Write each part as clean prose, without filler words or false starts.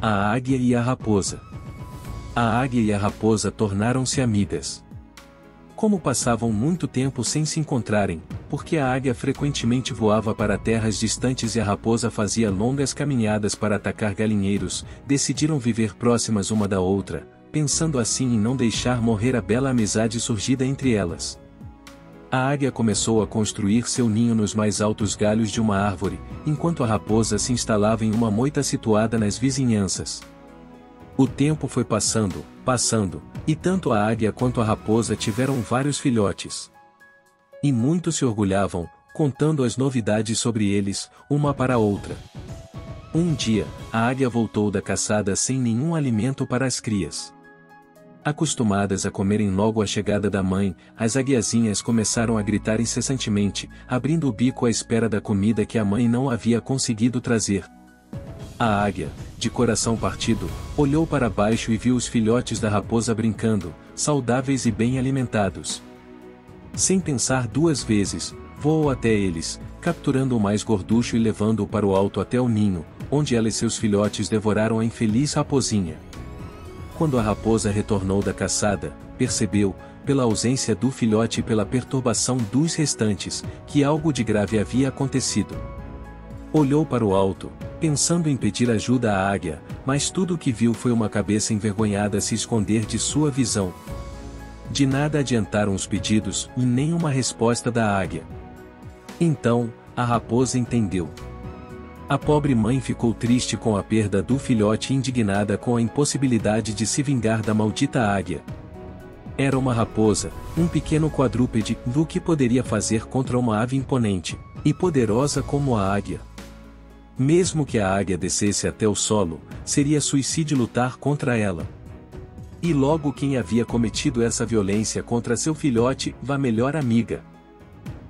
A águia e a raposa. A águia e a raposa tornaram-se amigas. Como passavam muito tempo sem se encontrarem, porque a águia frequentemente voava para terras distantes e a raposa fazia longas caminhadas para atacar galinheiros, decidiram viver próximas uma da outra, pensando assim em não deixar morrer a bela amizade surgida entre elas. A águia começou a construir seu ninho nos mais altos galhos de uma árvore, enquanto a raposa se instalava em uma moita situada nas vizinhanças. O tempo foi passando, e tanto a águia quanto a raposa tiveram vários filhotes. E muitos se orgulhavam, contando as novidades sobre eles, uma para a outra. Um dia, a águia voltou da caçada sem nenhum alimento para as crias. Acostumadas a comerem logo à chegada da mãe, as aguiazinhas começaram a gritar incessantemente, abrindo o bico à espera da comida que a mãe não havia conseguido trazer. A águia, de coração partido, olhou para baixo e viu os filhotes da raposa brincando, saudáveis e bem alimentados. Sem pensar duas vezes, voou até eles, capturando o mais gorducho e levando-o para o alto até o ninho, onde ela e seus filhotes devoraram a infeliz raposinha. Quando a raposa retornou da caçada, percebeu, pela ausência do filhote e pela perturbação dos restantes, que algo de grave havia acontecido. Olhou para o alto, pensando em pedir ajuda à águia, mas tudo o que viu foi uma cabeça envergonhada se esconder de sua visão. De nada adiantaram os pedidos e nem uma resposta da águia. Então, a raposa entendeu. A pobre mãe ficou triste com a perda do filhote e indignada com a impossibilidade de se vingar da maldita águia. Era uma raposa, um pequeno quadrúpede, do que poderia fazer contra uma ave imponente e poderosa como a águia. Mesmo que a águia descesse até o solo, seria suicídio lutar contra ela. E logo quem havia cometido essa violência contra seu filhote, a melhor amiga.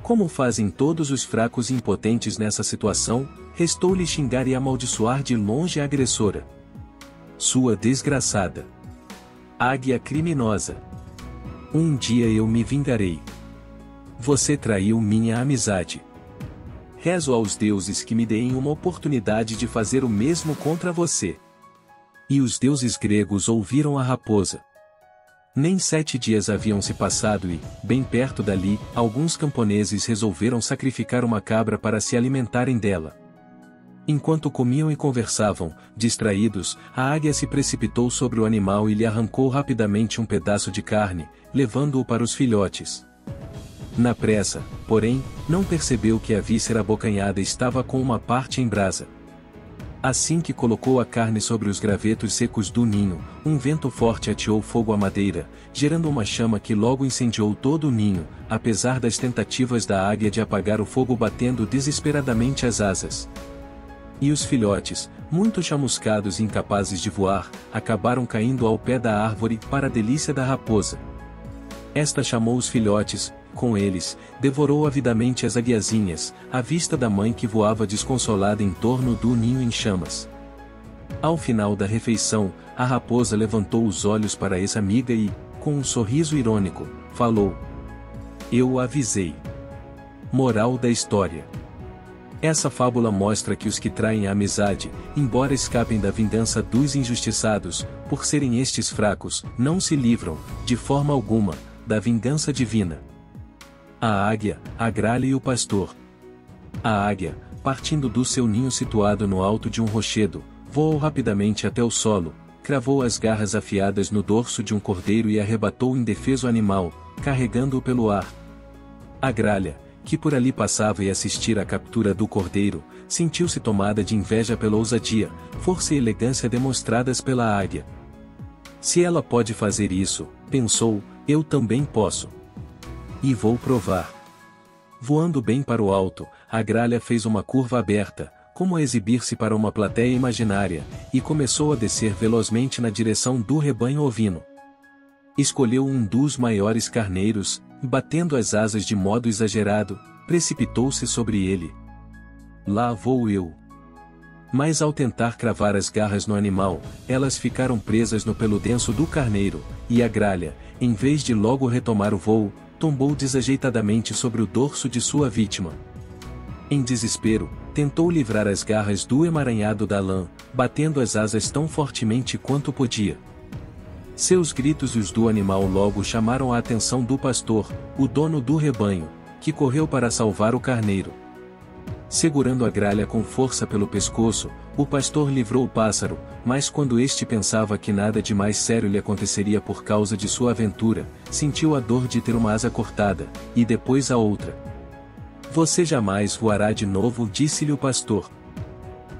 Como fazem todos os fracos e impotentes nessa situação, restou-lhe xingar e amaldiçoar de longe a agressora. Sua desgraçada águia criminosa. Um dia eu me vingarei. Você traiu minha amizade. Rezo aos deuses que me deem uma oportunidade de fazer o mesmo contra você. E os deuses gregos ouviram a raposa. Nem 7 dias haviam se passado e, bem perto dali, alguns camponeses resolveram sacrificar uma cabra para se alimentarem dela. Enquanto comiam e conversavam, distraídos, a águia se precipitou sobre o animal e lhe arrancou rapidamente um pedaço de carne, levando-o para os filhotes. Na pressa, porém, não percebeu que a víscera abocanhada estava com uma parte em brasa. Assim que colocou a carne sobre os gravetos secos do ninho, um vento forte ateou fogo à madeira, gerando uma chama que logo incendiou todo o ninho, apesar das tentativas da águia de apagar o fogo batendo desesperadamente as asas. E os filhotes, muito chamuscados e incapazes de voar, acabaram caindo ao pé da árvore para a delícia da raposa. Esta chamou os filhotes, com eles, devorou avidamente as aguiazinhas, à vista da mãe que voava desconsolada em torno do ninho em chamas. Ao final da refeição, a raposa levantou os olhos para essa amiga e, com um sorriso irônico, falou: "Eu o avisei." Moral da história. Essa fábula mostra que os que traem a amizade, embora escapem da vingança dos injustiçados, por serem estes fracos, não se livram, de forma alguma, da vingança divina. A águia, a gralha e o pastor. A águia, partindo do seu ninho situado no alto de um rochedo, voou rapidamente até o solo, cravou as garras afiadas no dorso de um cordeiro e arrebatou o indefeso animal, carregando-o pelo ar. A gralha, que por ali passava e assistira à captura do cordeiro, sentiu-se tomada de inveja pela ousadia, força e elegância demonstradas pela águia. Se ela pode fazer isso, pensou, eu também posso. E vou provar. Voando bem para o alto, a gralha fez uma curva aberta, como a exibir-se para uma plateia imaginária, e começou a descer velozmente na direção do rebanho ovino. Escolheu um dos maiores carneiros, batendo as asas de modo exagerado, precipitou-se sobre ele. Lá vou eu. Mas ao tentar cravar as garras no animal, elas ficaram presas no pelo denso do carneiro, e a gralha, em vez de logo retomar o voo, tombou desajeitadamente sobre o dorso de sua vítima. Em desespero, tentou livrar as garras do emaranhado da lã, batendo as asas tão fortemente quanto podia. Seus gritos e os do animal logo chamaram a atenção do pastor, o dono do rebanho, que correu para salvar o carneiro. Segurando a gralha com força pelo pescoço, o pastor livrou o pássaro, mas quando este pensava que nada de mais sério lhe aconteceria por causa de sua aventura, sentiu a dor de ter uma asa cortada, e depois a outra. Você jamais voará de novo, disse-lhe o pastor.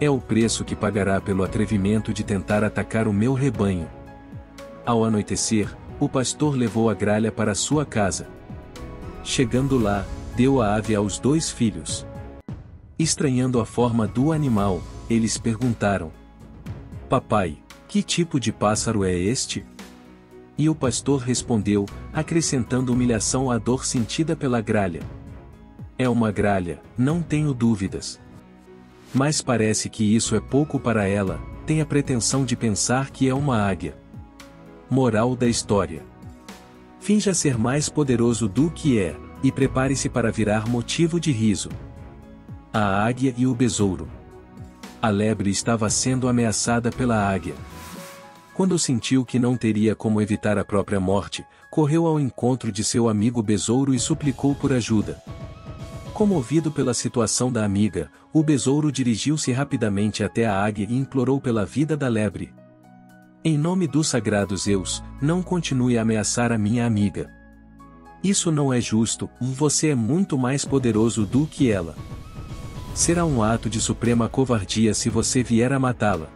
É o preço que pagará pelo atrevimento de tentar atacar o meu rebanho. Ao anoitecer, o pastor levou a gralha para sua casa. Chegando lá, deu a ave aos 2 filhos. Estranhando a forma do animal, eles perguntaram: Papai, que tipo de pássaro é este? E o pastor respondeu, acrescentando humilhação à dor sentida pela gralha: É uma gralha, não tenho dúvidas. Mas parece que isso é pouco para ela, tem a pretensão de pensar que é uma águia. Moral da história: finja ser mais poderoso do que é, e prepare-se para virar motivo de riso. A águia e o besouro. A lebre estava sendo ameaçada pela águia. Quando sentiu que não teria como evitar a própria morte, correu ao encontro de seu amigo besouro e suplicou por ajuda. Comovido pela situação da amiga, o besouro dirigiu-se rapidamente até a águia e implorou pela vida da lebre. Em nome do sagrado Zeus, não continue a ameaçar a minha amiga. Isso não é justo, você é muito mais poderoso do que ela. Será um ato de suprema covardia se você vier a matá-la.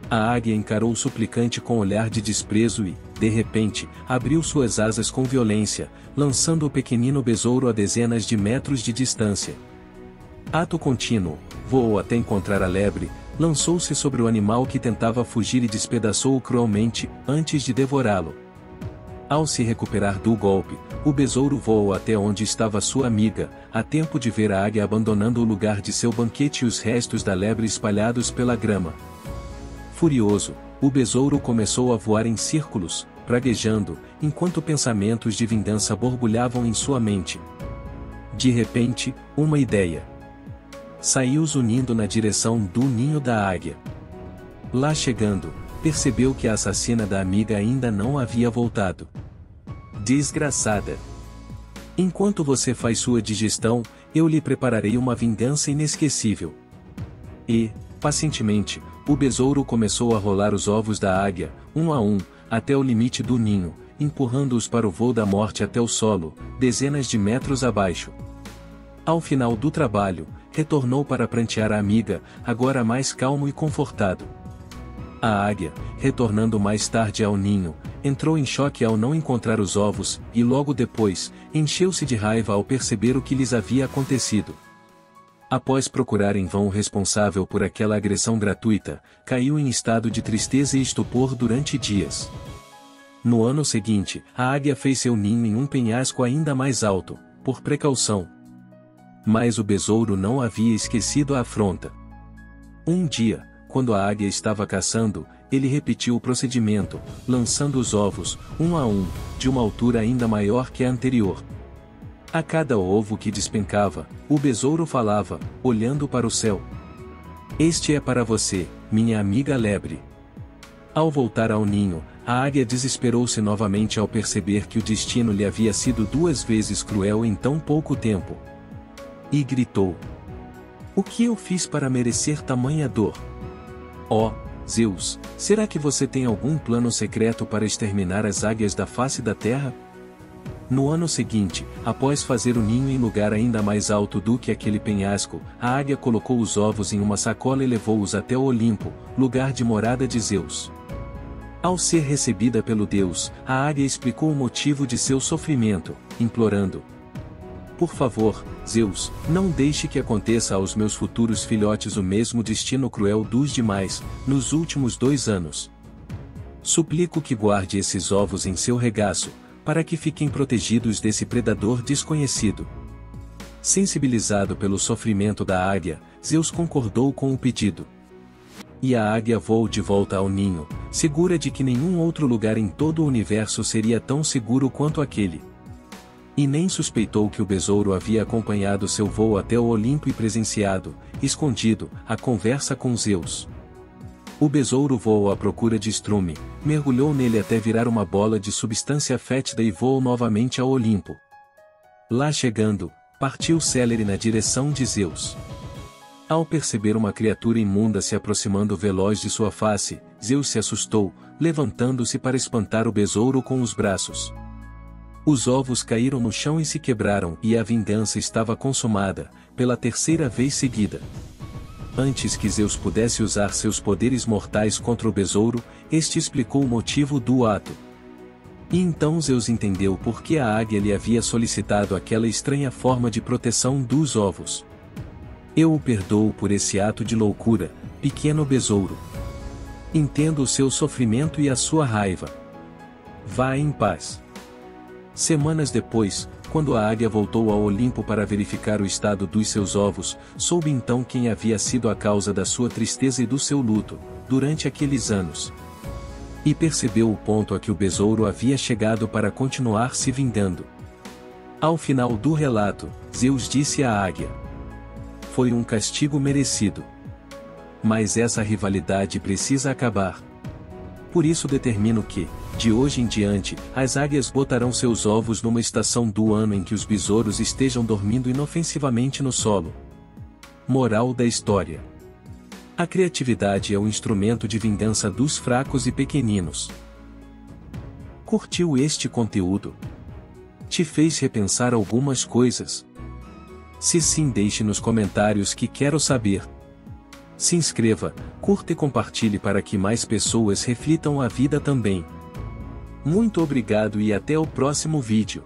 A águia encarou o suplicante com olhar de desprezo e, de repente, abriu suas asas com violência, lançando o pequenino besouro a dezenas de metros de distância. Ato contínuo, voou até encontrar a lebre, lançou-se sobre o animal que tentava fugir e despedaçou-o cruelmente, antes de devorá-lo. Ao se recuperar do golpe, o besouro voou até onde estava sua amiga, a tempo de ver a águia abandonando o lugar de seu banquete e os restos da lebre espalhados pela grama. Furioso, o besouro começou a voar em círculos, praguejando, enquanto pensamentos de vingança borbulhavam em sua mente. De repente, uma ideia. Saiu zunindo na direção do ninho da águia. Lá chegando, percebeu que a assassina da amiga ainda não havia voltado. Desgraçada! Enquanto você faz sua digestão, eu lhe prepararei uma vingança inesquecível. E, pacientemente, o besouro começou a rolar os ovos da águia, um a um, até o limite do ninho, empurrando-os para o voo da morte até o solo, dezenas de metros abaixo. Ao final do trabalho, retornou para prantear a amiga, agora mais calmo e confortado. A águia, retornando mais tarde ao ninho, entrou em choque ao não encontrar os ovos, e logo depois, encheu-se de raiva ao perceber o que lhes havia acontecido. Após procurar em vão o responsável por aquela agressão gratuita, caiu em estado de tristeza e estupor durante dias. No ano seguinte, a águia fez seu ninho em um penhasco ainda mais alto, por precaução. Mas o besouro não havia esquecido a afronta. Um dia, quando a águia estava caçando, ele repetiu o procedimento, lançando os ovos, um a um, de uma altura ainda maior que a anterior. A cada ovo que despencava, o besouro falava, olhando para o céu: Este é para você, minha amiga lebre. Ao voltar ao ninho, a águia desesperou-se novamente ao perceber que o destino lhe havia sido 2 vezes cruel em tão pouco tempo. E gritou: O que eu fiz para merecer tamanha dor? Ó, Zeus, será que você tem algum plano secreto para exterminar as águias da face da terra? No ano seguinte, após fazer o ninho em lugar ainda mais alto do que aquele penhasco, a águia colocou os ovos em uma sacola e levou-os até o Olimpo, lugar de morada de Zeus. Ao ser recebida pelo deus, a águia explicou o motivo de seu sofrimento, implorando: Por favor, Zeus, não deixe que aconteça aos meus futuros filhotes o mesmo destino cruel dos demais, nos últimos 2 anos. Suplico que guarde esses ovos em seu regaço, para que fiquem protegidos desse predador desconhecido. Sensibilizado pelo sofrimento da águia, Zeus concordou com o pedido. E a águia voou de volta ao ninho, segura de que nenhum outro lugar em todo o universo seria tão seguro quanto aquele. E nem suspeitou que o besouro havia acompanhado seu voo até o Olimpo e presenciado, escondido, a conversa com Zeus. O besouro voou à procura de estrume, mergulhou nele até virar uma bola de substância fétida e voou novamente ao Olimpo. Lá chegando, partiu célere na direção de Zeus. Ao perceber uma criatura imunda se aproximando veloz de sua face, Zeus se assustou, levantando-se para espantar o besouro com os braços. Os ovos caíram no chão e se quebraram, e a vingança estava consumada, pela terceira vez seguida. Antes que Zeus pudesse usar seus poderes mortais contra o besouro, este explicou o motivo do ato. E então Zeus entendeu por que a águia lhe havia solicitado aquela estranha forma de proteção dos ovos. Eu o perdoo por esse ato de loucura, pequeno besouro. Entendo o seu sofrimento e a sua raiva. Vá em paz. Semanas depois, quando a águia voltou ao Olimpo para verificar o estado dos seus ovos, soube então quem havia sido a causa da sua tristeza e do seu luto, durante aqueles anos. E percebeu o ponto a que o besouro havia chegado para continuar se vingando. Ao final do relato, Zeus disse à águia: foi um castigo merecido. Mas essa rivalidade precisa acabar. Por isso determino que, de hoje em diante, as águias botarão seus ovos numa estação do ano em que os besouros estejam dormindo inofensivamente no solo. Moral da história: a criatividade é o instrumento de vingança dos fracos e pequeninos. Curtiu este conteúdo? Te fez repensar algumas coisas? Se sim, deixe nos comentários que quero saber. Se inscreva, curta e compartilhe para que mais pessoas reflitam a vida também. Muito obrigado e até o próximo vídeo.